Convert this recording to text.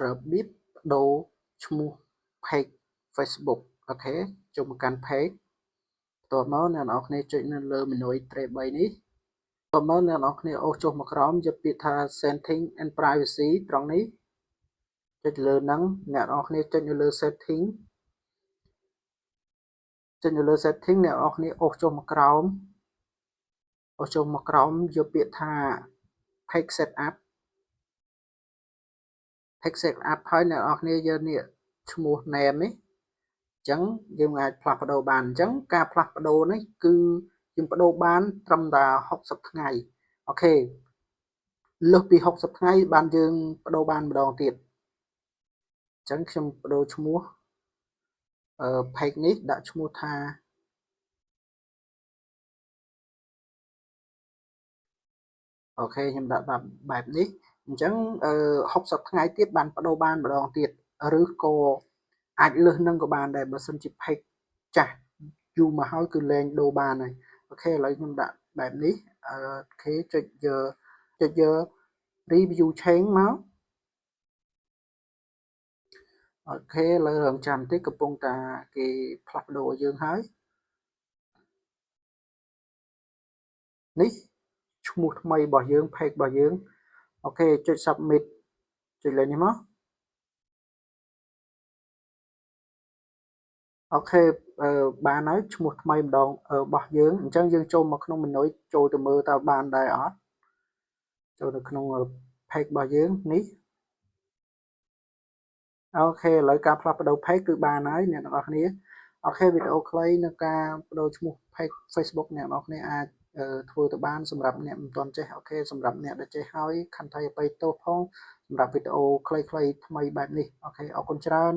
របៀបដូរឈ្មោះ page Facebook អូខេចូលមកកាន់ page បន្ទាប់មកអ្នកនរគ្នាចុចនៅលើ menu ត្រី3នេះបន្ទាប់មកអ្នកនរគ្នាអូសចុះមកក្រោមយកពាក្យថា setting and privacy ត្រង់នេះចុចលើហ្នឹងអ្នកនរគ្នាចុចនៅលើ setting អ្នកនរគ្នាអូសចុះមកក្រោមយកពាក្យថា page setup ហើយអ្នកនរគ្នាយកនេះឈ្មោះ name នេះអញ្ចឹងយើងអាចផ្លាស់ប្ដូរបានអញ្ចឹងការផ្លាស់ប្ដូរនេះគឺយើងប្ដូរបានត្រឹមតែ60ថ្ងៃអូខេលើសពី60ថ្ងៃបានយើងប្ដូរបានម្ដងទៀតអញ្ចឹងខ្ញុំប្ដូរឈ្មោះpage នេះដាក់ឈ្មោះថាអូខេខ្ញុំដាក់បែបនេះអញ្ចឹង60ថ្ងៃទៀតបានប្ដូរបានម្ដងទៀតឬក៏អាចលើសនឹងក៏បានដែរបើសិនជា page ចាស់យូរមកហើយគឺលែងដូរបានហើយអូខេឥឡូវខ្ញុំដាក់បែបនេះអូខេចុចយក review change មកអូខេឥឡូវរងចាំតិចកំពុងតែគេផ្លាស់ប្ដូរយើងហើយនេះឈ្មោះថ្មីរបស់យើង page របស់យើងអូខេចុច submit ចុចលើនេះមកអូខេបានហើយឈ្មោះថ្មីម្ដងរបស់យើងអញ្ចឹងយើងចូលមកក្នុង menu ចូលទៅមើលតើបានដែរអត់ចូលទៅក្នុង page របស់យើងនេះអូខេឥឡូវការផ្លាស់ប្ដូរ page គឺបានហើយអ្នកទាំងអស់គ្នាអូខេវីដេអូខ្លីនៅការបដូរឈ្មោះ page Facebook អ្នកទាំងអស់គ្នាអាចធ្វើទៅបានសម្រាប់អ្នកមិនទាន់ចេះអូខេសម្រាប់អ្នកដែលចេះហើយខន្តីអបិយទោសផងសម្រាប់វីដេអូខ្លីៗថ្មីបែបនេះអូខេអរគុណច្រើន